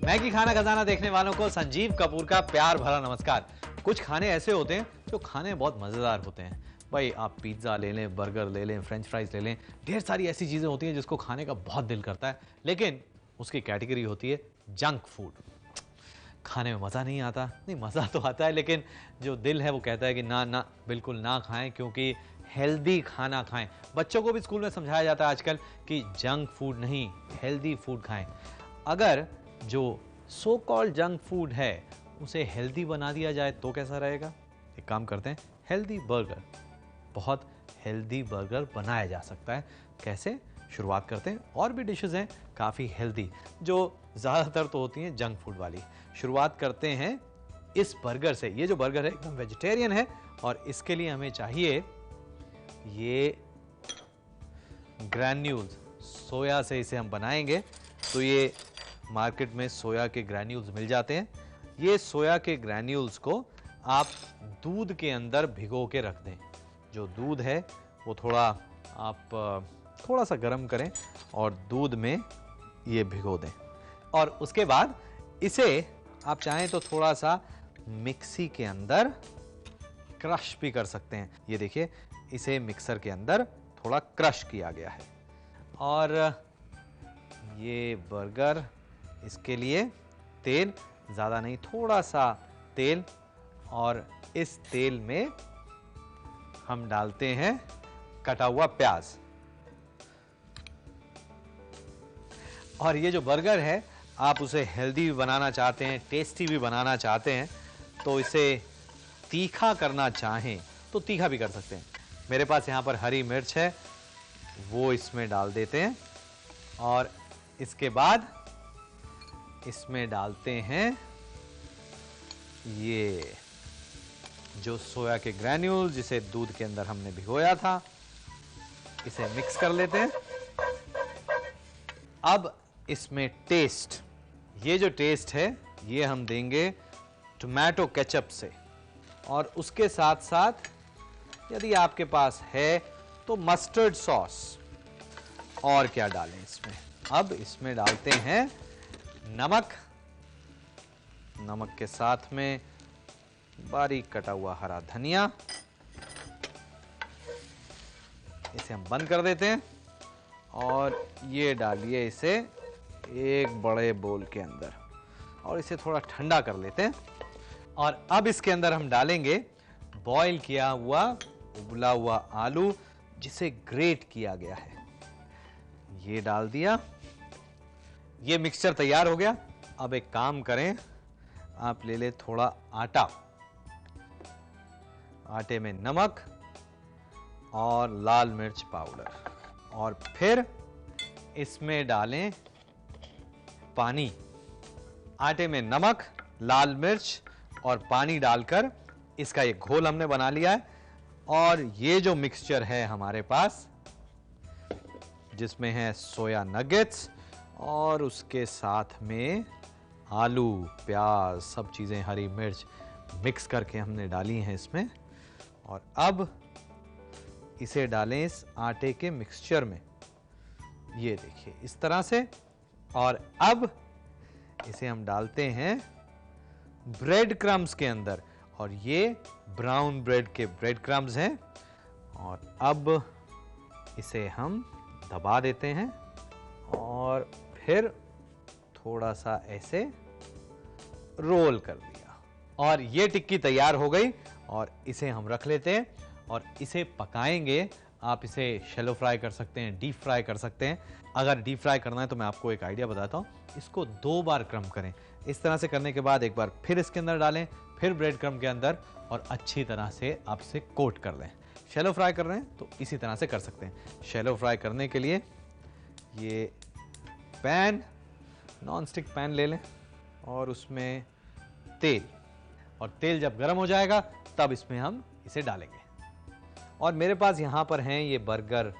Maggi खाना खजाना देखने वालों को संजीव कपूर का प्यार भरा नमस्कार। कुछ खाने ऐसे होते हैं जो खाने में बहुत मजेदार होते हैं। भाई आप पिज्जा ले लें, बर्गर ले लें, फ्रेंच फ्राइज ले लें, ढेर सारी ऐसी चीजें होती हैं जिसको खाने का बहुत दिल करता है, लेकिन उसकी कैटेगरी होती है जंक फूड। खाने में मजा नहीं आता। नहीं, मजा तो आता है, लेकिन जो दिल है वो कहता है कि ना ना, बिल्कुल ना खाएं, क्योंकि हेल्दी खाना खाएं। बच्चों को भी स्कूल में समझाया जाता है आजकल कि जंक फूड नहीं, हेल्दी फूड खाएं। अगर जो सो कॉल्ड जंक फूड है उसे हेल्दी बना दिया जाए तो कैसा रहेगा? एक काम करते हैं, हेल्दी बर्गर, बहुत हेल्दी बर्गर बनाया जा सकता है। कैसे? शुरुआत करते हैं। और भी डिशेस हैं काफ़ी हेल्दी जो ज़्यादातर तो होती हैं जंक फूड वाली। शुरुआत करते हैं इस बर्गर से। ये जो बर्गर है एकदम वेजिटेरियन है और इसके लिए हमें चाहिए ये ग्रैन्यूल्स। सोया से इसे हम बनाएंगे, तो ये मार्केट में सोया के ग्रैन्यूल्स मिल जाते हैं। ये सोया के ग्रैन्यूल्स को आप दूध के अंदर भिगो के रख दें। जो दूध है वो थोड़ा सा गर्म करें और दूध में ये भिगो दें। और उसके बाद इसे आप चाहें तो थोड़ा सा मिक्सी के अंदर क्रश भी कर सकते हैं। ये देखिए, इसे मिक्सर के अंदर थोड़ा क्रश किया गया है। और ये बर्गर, इसके लिए तेल ज़्यादा नहीं, थोड़ा सा तेल, और इस तेल में हम डालते हैं कटा हुआ प्याज। और ये जो बर्गर है, आप उसे हेल्दी भी बनाना चाहते हैं, टेस्टी भी बनाना चाहते हैं, तो इसे तीखा करना चाहें तो तीखा भी कर सकते हैं। मेरे पास यहाँ पर हरी मिर्च है, वो इसमें डाल देते हैं। और इसके बाद इसमें डालते हैं ये जो सोया के ग्रैन्यूल, जिसे दूध के अंदर हमने भिगोया था, इसे मिक्स कर लेते हैं। अब इसमें टेस्ट, ये जो टेस्ट है ये हम देंगे टोमेटो केचप से, और उसके साथ साथ यदि आपके पास है तो मस्टर्ड सॉस। और क्या डालें इसमें? अब इसमें डालते हैं नमक। नमक के साथ में बारीक कटा हुआ हरा धनिया। इसे हम बंद कर देते हैं और ये डालिए इसे एक बड़े बोल के अंदर, और इसे थोड़ा ठंडा कर लेते हैं। और अब इसके अंदर हम डालेंगे बॉईल किया हुआ उबला हुआ आलू, जिसे ग्रेट किया गया है। ये डाल दिया। ये मिक्सचर तैयार हो गया। अब एक काम करें, आप ले ले थोड़ा आटा। आटे में नमक और लाल मिर्च पाउडर, और फिर इसमें डालें पानी। आटे में नमक, लाल मिर्च और पानी डालकर इसका ये घोल हमने बना लिया है। और ये जो मिक्सचर है हमारे पास, जिसमें है सोया नगेट्स और उसके साथ में आलू, प्याज, सब चीजें, हरी मिर्च मिक्स करके हमने डाली हैं इसमें। और अब इसे डालें इस आटे के मिक्सचर में, ये देखिए इस तरह से। और अब इसे हम डालते हैं ब्रेड क्रम्स के अंदर, और ये ब्राउन ब्रेड के ब्रेड क्रम्स हैं। और अब इसे हम दबा देते हैं और फिर थोड़ा सा ऐसे रोल कर दिया, और ये टिक्की तैयार हो गई। और इसे हम रख लेते हैं और इसे पकाएंगे। आप इसे शैलो फ्राई कर सकते हैं, डीप फ्राई कर सकते हैं। अगर डीप फ्राई करना है तो मैं आपको एक आइडिया बताता हूँ, इसको 2 बार क्रम करें। इस तरह से करने के बाद एक बार फिर इसके अंदर डालें, फिर ब्रेड क्रम के अंदर, और अच्छी तरह से आप इसे कोट कर लें। शैलो फ्राई कर रहे हैं तो इसी तरह से कर सकते हैं। शैलो फ्राई करने के लिए ये पैन, नॉन स्टिक पैन ले लें और उसमें तेल, और तेल जब गर्म हो जाएगा तब इसमें हम इसे डालेंगे। और मेरे पास यहाँ पर हैं ये बर्गर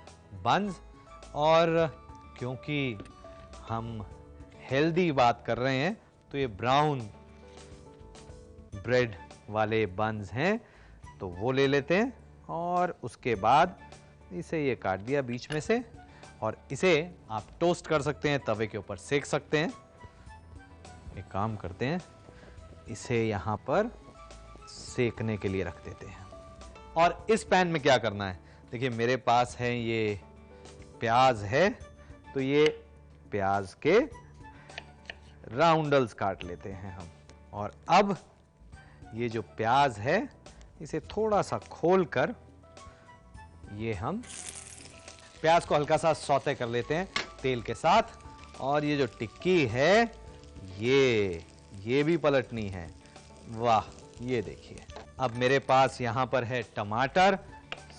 बन्स, और क्योंकि हम हेल्दी बात कर रहे हैं तो ये ब्राउन ब्रेड वाले बन्स हैं, तो वो ले लेते हैं। और उसके बाद इसे ये काट दिया बीच में से, और इसे आप टोस्ट कर सकते हैं, तवे के ऊपर सेक सकते हैं। एक काम करते हैं, इसे यहां पर सेकने के लिए रख देते हैं। और इस पैन में क्या करना है, देखिए मेरे पास है ये प्याज है, तो ये प्याज के राउंडल्स काट लेते हैं हम। और अब ये जो प्याज है इसे थोड़ा सा खोलकर ये हम प्याज को हल्का सा सौते कर लेते हैं तेल के साथ। और ये जो टिक्की है ये भी पलटनी है। वाह, ये देखिए। अब मेरे पास यहां पर है टमाटर,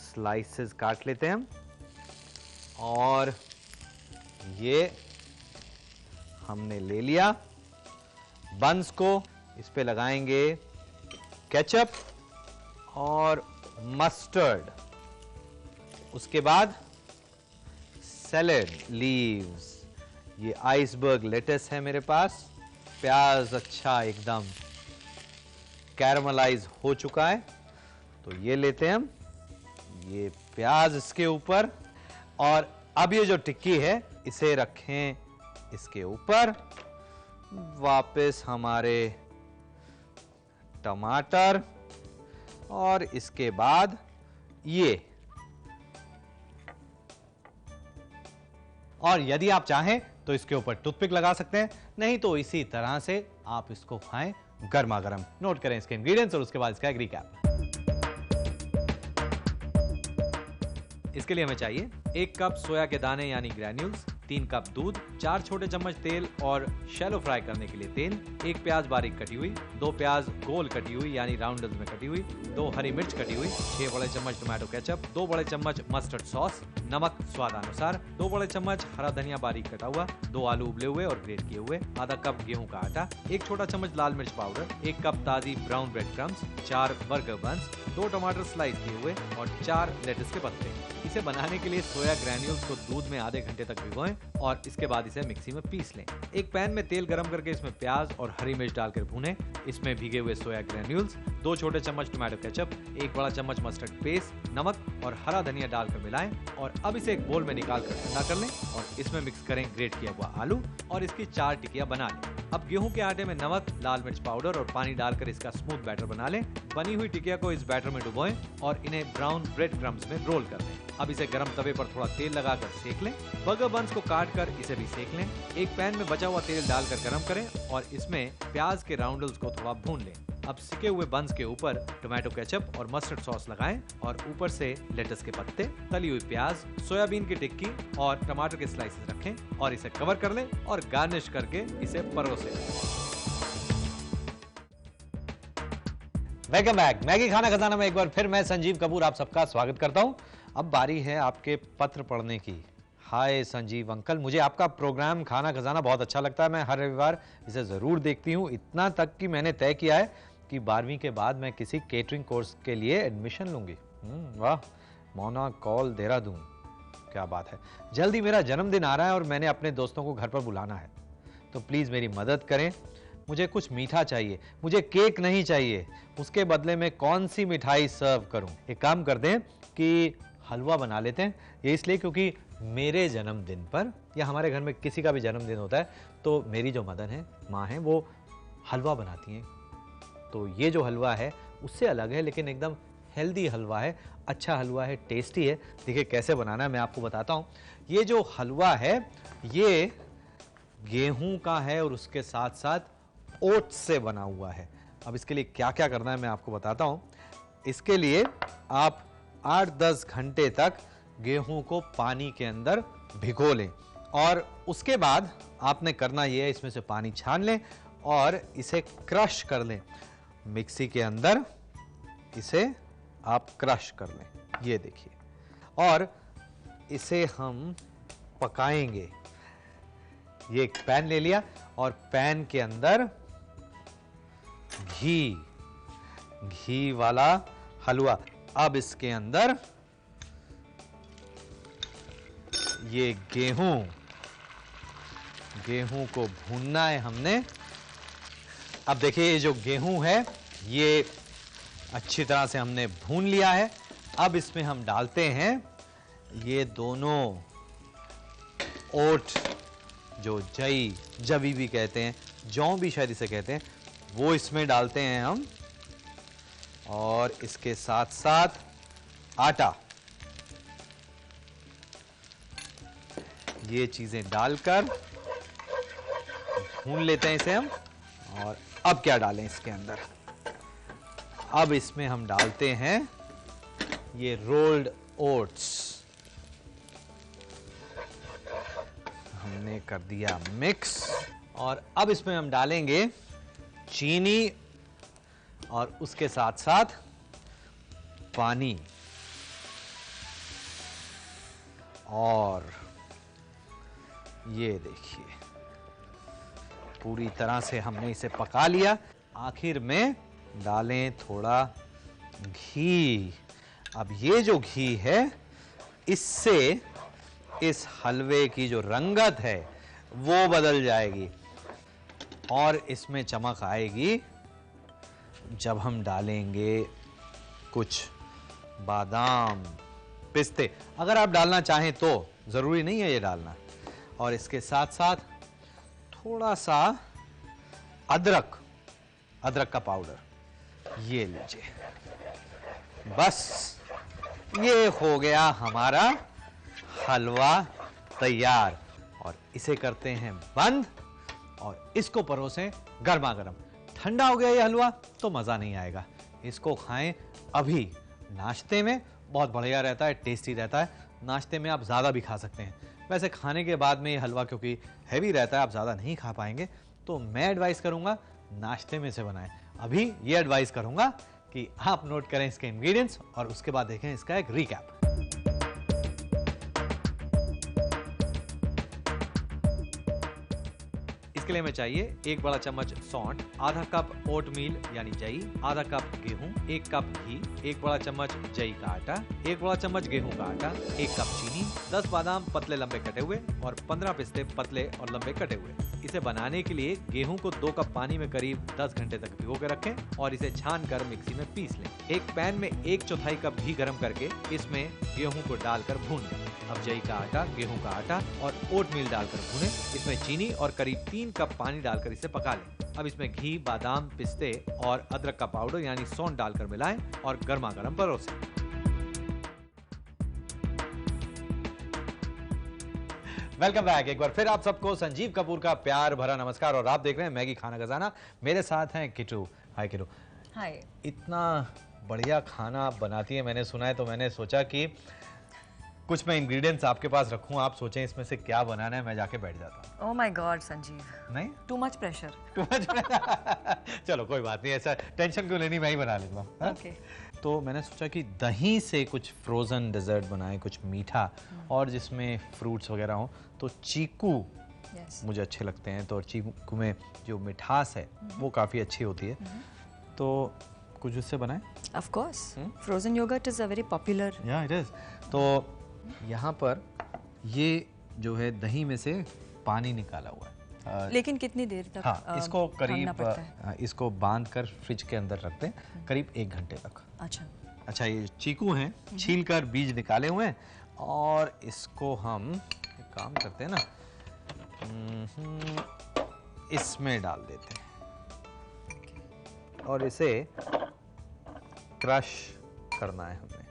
स्लाइसेस काट लेते हैं हम। और ये हमने ले लिया। बंस को इस पे लगाएंगे केचप और मस्टर्ड। उसके बाद सैलेड लीव्स, ये आइसबर्ग लेटस है मेरे पास। प्याज अच्छा एकदम कैरमलाइज हो चुका है, तो ये लेते हैं हम, ये प्याज इसके ऊपर। और अब ये जो टिक्की है इसे रखें इसके ऊपर। वापस हमारे टमाटर और इसके बाद ये। और यदि आप चाहें तो इसके ऊपर टूथपिक लगा सकते हैं, नहीं तो इसी तरह से आप इसको खाएं गर्मा गर्म। नोट करें इसके इंग्रेडिएंट्स और उसके बाद इसका एक रिकैप। इसके लिए हमें चाहिए 1 कप सोया के दाने यानी ग्रैन्यूल्स, 3 कप दूध, 4 छोटे चम्मच तेल और शैलो फ्राई करने के लिए तेल, 1 प्याज बारीक कटी हुई, 2 प्याज गोल कटी हुई यानी राउंडल्स में कटी हुई, 2 हरी मिर्च कटी हुई, 6 बड़े चम्मच टोमेटो केचप, 2 बड़े चम्मच मस्टर्ड सॉस, नमक स्वादानुसार, 2 बड़े चम्मच हरा धनिया बारीक कटा हुआ, 2 आलू उबले हुए और ग्रेट किए हुए, आधा कप गेहूं का आटा, 1 छोटा चम्मच लाल मिर्च पाउडर, 1 कप ताजी ब्राउन ब्रेड क्रम्स, 4 बर्गर बंस, 2 टमाटर स्लाइस किए हुए और 4 लेटस के पत्ते। इसे बनाने के लिए सोया ग्रैन्यूल्स को दूध में आधे घंटे तक भिगोएं और इसके बाद इसे मिक्सी में पीस लें। एक पैन में तेल गरम करके इसमें प्याज और हरी मिर्च डालकर भूनें। इसमें भीगे हुए सोया ग्रैन्यूल्स, 2 छोटे चम्मच टोमेटो केचप, 1 बड़ा चम्मच मस्टर्ड पेस्ट, नमक और हरा धनिया डालकर मिलाएं। और अब इसे एक बोल में निकाल कर ठंडा कर लें और इसमें मिक्स करें ग्रेट किया हुआ आलू और इसकी 4 टिक्कियां बना लें। अब गेहूं के आटे में नमक, लाल मिर्च पाउडर और पानी डालकर इसका स्मूथ बैटर बना लें। बनी हुई टिक्किया को इस बैटर में डुबोएं और इन्हें ब्राउन ब्रेड क्रम्स में रोल कर लें। अब इसे गरम तवे पर थोड़ा तेल लगाकर सेक लें। बर्गर बंस को काट कर इसे भी सेक लें। एक पैन में बचा हुआ तेल डालकर गरम करें और इसमें प्याज के राउंडल्स को थोड़ा भून लें। अब सिके हुए बंस के ऊपर टोमेटो केचप और मस्टर्ड सॉस लगाएं और ऊपर से लेटस के पत्ते, तली हुई प्याज, सोयाबीन की टिक्की और टमाटर के स्लाइसेस रखें और इसे कवर कर लें और गार्निश करके इसे परोसें। Welcome back. मैगी खाना खजाना में एक बार फिर मैं संजीव कपूर आप सबका स्वागत करता हूं। अब बारी है आपके पत्र पढ़ने की। हाय संजीव अंकल, मुझे आपका प्रोग्राम खाना खजाना बहुत अच्छा लगता है। मैं हर रविवार इसे ज़रूर देखती हूँ। इतना तक कि मैंने तय किया है कि 12वीं के बाद मैं किसी केटरिंग कोर्स के लिए एडमिशन लूँगी। वाह, मोना कॉल देहरादून, क्या बात है। जल्दी मेरा जन्मदिन आ रहा है और मैंने अपने दोस्तों को घर पर बुलाना है, तो प्लीज़ मेरी मदद करें। मुझे कुछ मीठा चाहिए, मुझे केक नहीं चाहिए। उसके बदले में कौन सी मिठाई सर्व करूं? एक काम करते हैं कि हलवा बना लेते हैं। ये इसलिए क्योंकि मेरे जन्मदिन पर या हमारे घर में किसी का भी जन्मदिन होता है तो मेरी जो मदन है, माँ है, वो हलवा बनाती हैं। तो ये जो हलवा है उससे अलग है, लेकिन एकदम हेल्दी हलवा है, अच्छा हलवा है, टेस्टी है। देखिए कैसे बनाना है मैं आपको बताता हूँ। ये जो हलवा है ये गेहूं का है और उसके साथ साथ ओट्स से बना हुआ है। अब इसके लिए क्या क्या करना है मैं आपको बताता हूं। इसके लिए आप 8-10 घंटे तक गेहूं को पानी के अंदर भिगो लें और उसके बाद आपने करना यह है, इसमें से पानी छान लें और इसे क्रश कर लें। मिक्सी के अंदर इसे आप क्रश कर लें, ये देखिए। और इसे हम पकाएंगे। ये एक पैन ले लिया और पैन के अंदर घी वाला हलवा। अब इसके अंदर ये गेहूं को भूनना है हमने। अब देखिए ये जो गेहूं है ये अच्छी तरह से हमने भून लिया है। अब इसमें हम डालते हैं ये दोनों ओट जो जई, जवी भी कहते हैं, जौ भी शायद इसे कहते हैं, वो इसमें डालते हैं हम। और इसके साथ साथ आटा, ये चीजें डालकर भून लेते हैं इसे हम। और अब क्या डालें इसके अंदर? अब इसमें हम डालते हैं ये रोल्ड ओट्स, हमने कर दिया मिक्स। और अब इसमें हम डालेंगे चीनी और उसके साथ साथ पानी। और ये देखिए पूरी तरह से हमने इसे पका लिया। आखिर में डालें थोड़ा घी। अब ये जो घी है, इससे इस हलवे की जो रंगत है वो बदल जाएगी और इसमें चमक आएगी जब हम डालेंगे कुछ बादाम, पिस्ते। अगर आप डालना चाहें तो, जरूरी नहीं है ये डालना। और इसके साथ साथ थोड़ा सा अदरक, अदरक का पाउडर, ये लीजिए। बस ये हो गया हमारा हलवा तैयार। और इसे करते हैं बंद और इसको परोसें गर्मा गर्म। ठंडा हो गया ये हलवा तो मजा नहीं आएगा। इसको खाएं अभी नाश्ते में, बहुत बढ़िया रहता है, टेस्टी रहता है। नाश्ते में आप ज़्यादा भी खा सकते हैं। वैसे खाने के बाद में ये हलवा क्योंकि हैवी रहता है, आप ज़्यादा नहीं खा पाएंगे, तो मैं एडवाइस करूंगा नाश्ते में से बनाएं। अभी ये एडवाइस करूंगा कि आप नोट करें इसके इंग्रेडिएंट्स और उसके बाद देखें इसका एक रिकैप। इसके लिए हमें चाहिए 1 बड़ा चम्मच सौंठ, आधा कप ओटमील यानी जई, आधा कप गेहूं, 1 कप घी, 1 बड़ा चम्मच जई का आटा, 1 बड़ा चम्मच गेहूं का आटा, 1 कप चीनी, 10 बादाम पतले लंबे कटे हुए और 15 पिस्ते पतले और लंबे कटे हुए। इसे बनाने के लिए गेहूं को 2 कप पानी में करीब 10 घंटे तक भिगो के रखें और इसे छान कर मिक्सी में पीस लें। एक पैन में 1/4 कप घी गर्म करके इसमें गेहूं को डालकर भून लें। अब जई का आटा, गेहूं का आटा और ओटमील डालकर भूनें। इसमें चीनी और करीब 3 कप पानी डालकर इसे पका लें। अब इसमें घी, बादाम, पिस्ते और अदरक का पाउडर यानी सौंठ डालकर मिलाएं और गर्मा गर्म परोसें। Welcome back. एक बार फिर आप सबको संजीव कपूर का प्यार भरा नमस्कार और आप देख रहे हैं मैगी खाना खजाना। मेरे साथ हैं किटू। हाय किटू। हाय। इतना बढ़िया खाना आप बनाती है मैंने सुना है, तो मैंने सोचा कि कुछ मैं इंग्रेडिएंट्स आपके पास रखूं, आप सोचें इसमें से क्या बनाना है, मैं जाके बैठ जाता हूं। ओह माय गॉड संजीव, नहीं टू मच प्रेशर। चलो कोई बात नहीं, ऐसा टेंशन क्यों लेनी, मैं ही बना लूंगा। ओके। तो मैंने सोचा कि दही से कुछ फ्रोजन डेजर्ट बनाएं, कुछ मीठा और जिसमें फ्रूट्स वगैरह हो। तो चीकू मुझे अच्छे लगते हैं, तो चीकू में जो मिठास है वो काफ़ी अच्छी होती है, तो कुछ उससे बनाएं। Of course, frozen yogurt is a very popular. या इट इज। तो यहाँ पर ये जो है दही में से पानी निकाला हुआ है, लेकिन कितनी देर तक? हाँ, इसको करीब इसको बांध कर फ्रिज के अंदर रखते हैं करीब 1 घंटे तक। अच्छा, ये चीकू हैं, छील कर बीज निकाले हुए हैं और इसको हम एक काम करते हैं ना, इसमें डाल देते हैं और इसे क्रश करना है हमने।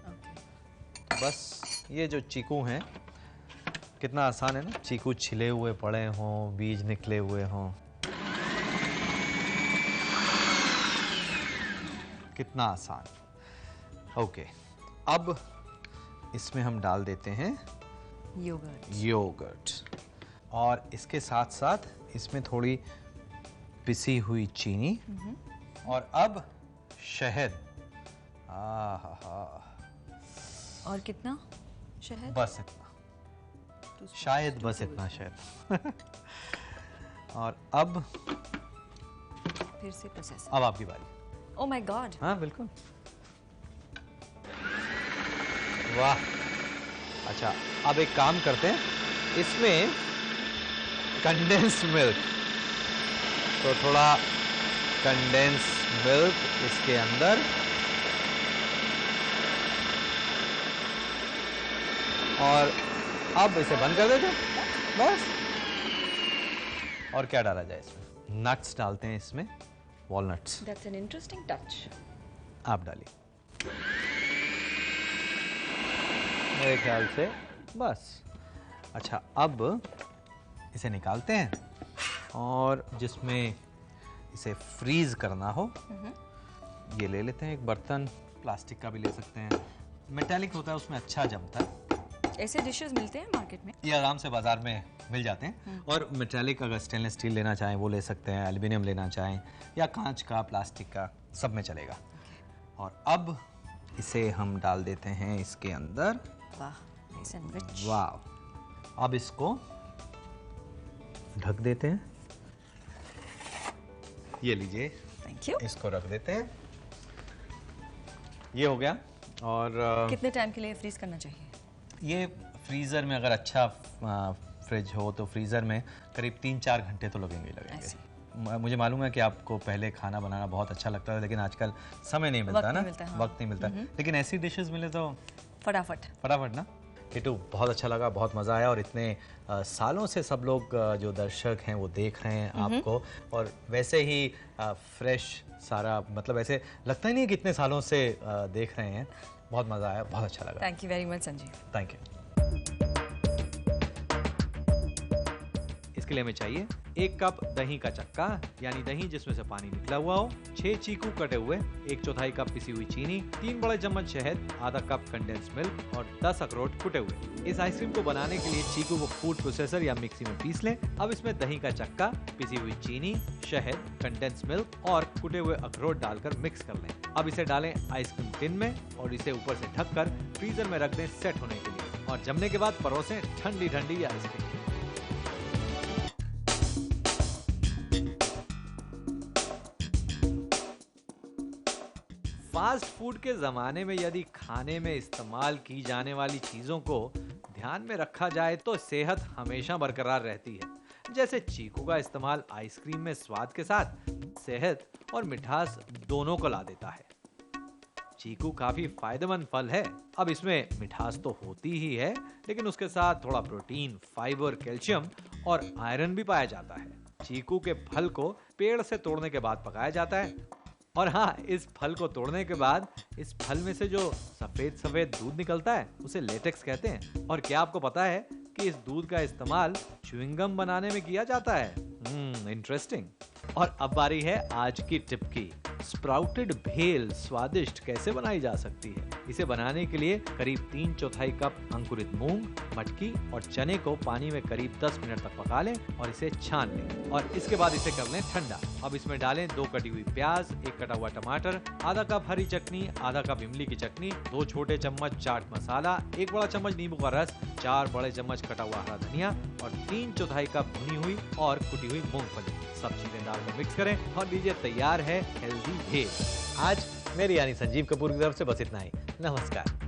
बस ये जो चीकू हैं, कितना आसान है ना, चीकू छिले हुए पड़े हों, बीज निकले हुए हों, कितना आसान। ओके, अब इसमें हम डाल देते हैं योगर्ट और इसके साथ साथ इसमें थोड़ी पिसी हुई चीनी और अब शहद। और कितना शहद? बस इतना, शायद बस इतना शहद। और अब फिर से प्रोसेस। अब आपकी बारी। Oh my God. हाँ बिल्कुल, वाह। अच्छा, अब एक काम करते हैं, इसमें कंडेंस मिल्क, तो थोड़ा कंडेंस मिल्क इसके अंदर और अब इसे बंद कर देते हैं। बस और क्या डाला जाए इसमें? नट्स डालते हैं इसमें, walnuts. That's an interesting touch. आप डालिए। मेरे ख्याल से बस। अच्छा, अब इसे निकालते हैं और जिसमें इसे फ्रीज करना हो ये ले लेते हैं एक बर्तन, प्लास्टिक का भी ले सकते हैं, मेटालिक होता है उसमें अच्छा जमता है। ऐसे डिशेस मिलते हैं मार्केट में? ये आराम से बाजार में मिल जाते हैं। और मेटालिक अगर स्टेनलेस स्टील लेना चाहें वो ले सकते हैं, एल्युमिनियम लेना चाहें या कांच का, प्लास्टिक का, सब में चलेगा। और अब इसे हम डाल देते हैं इसके अंदर। वाह, नाइस एंड रिच। वाह। अब इसको ढक देते हैं। ये लीजिए, थैंक यू। इसको रख देते हैं। ये हो गया। और कितने टाइम के लिए फ्रीज करना चाहिए? ये फ्रीज़र में अगर अच्छा फ्रिज हो तो फ्रीज़र में करीब 3-4 घंटे तो लगेंगे ही लगेंगे। मुझे मालूम है कि आपको पहले खाना बनाना बहुत अच्छा लगता है, लेकिन आजकल समय नहीं मिलता ना, वक्त नहीं मिलता। लेकिन ऐसी डिशेस मिले तो फटाफट ना। किटू, बहुत अच्छा लगा, बहुत मज़ा आया। और इतने सालों से सब लोग जो दर्शक हैं वो देख रहे हैं आपको, और वैसे ही फ्रेश सारा, मतलब ऐसे लगता ही नहीं कि इतने सालों से देख रहे हैं। बहुत मज़ा आया, बहुत अच्छा लगा। Thank you very much Sanjeev. Thank you. इसके लिए हमें चाहिए 1 कप दही का चक्का, यानी दही जिसमें से पानी निकला हुआ हो, 6 चीकू कटे हुए, 1/4 कप पिसी हुई चीनी, 3 बड़े चम्मच शहद, आधा कप कंडेंस मिल्क और 10 अखरोट कुटे हुए। इस आइसक्रीम को बनाने के लिए चीकू को फूड प्रोसेसर या मिक्सी में पीस लें। अब इसमें दही का चक्का, पिसी हुई चीनी, शहद, कंडेंस मिल्क और कुटे हुए अखरोट डालकर मिक्स कर लें। अब इसे डालें आइसक्रीम टिन में और इसे ऊपर से ढककर फ्रीजर में रख दें सेट होने के लिए, और जमने के बाद परोसें ठंडी ठंडी आइसक्रीम। फास्ट फूड के ज़माने में यदि खाने में इस्तेमाल की जाने वाली चीज़ों को ध्यान में रखा जाए तो सेहत हमेशा बरकरार रहती है। जैसे चीकू का इस्तेमाल आइसक्रीम में स्वाद के साथ सेहत और मिठास दोनों को ला देता है। चीकू काफी फायदेमंद फल है। अब इसमें मिठास तो होती ही है, लेकिन उसके साथ थोड़ा प्रोटीन, फाइबर, कैल्शियम और आयरन भी पाया जाता है। चीकू के फल को पेड़ से तोड़ने के बाद पकाया जाता है। और हाँ, इस फल को तोड़ने के बाद इस फल में से जो सफेद सफेद दूध निकलता है उसे लेटेक्स कहते हैं। और क्या आपको पता है कि इस दूध का इस्तेमाल च्युइंगम बनाने में किया जाता है? इंटरेस्टिंग। और अब बारी है आज की टिप की। स्प्राउटेड भेल स्वादिष्ट कैसे बनाई जा सकती है? इसे बनाने के लिए करीब 3/4 कप अंकुरित मूंग, मटकी और चने को पानी में करीब 10 मिनट तक पका लें और इसे छान लें, और इसके बाद इसे कर लें ठंडा। अब इसमें डालें 2 कटी हुई प्याज, 1 कटा हुआ टमाटर, आधा कप हरी चटनी, आधा कप इमली की चटनी, 2 छोटे चम्मच चाट मसाला, 1 बड़ा चम्मच नींबू का रस, 4 बड़े चम्मच कटा हुआ हरा धनिया और 3/4 कप भुनी हुई और कुटी हुई मूंगफली। सब चीजें डालकर मिक्स करें और लीजिए, तैयार है हेल्दी भेल। आज मेरी यानी संजीव कपूर की तरफ से बस इतना ही। नमस्कार।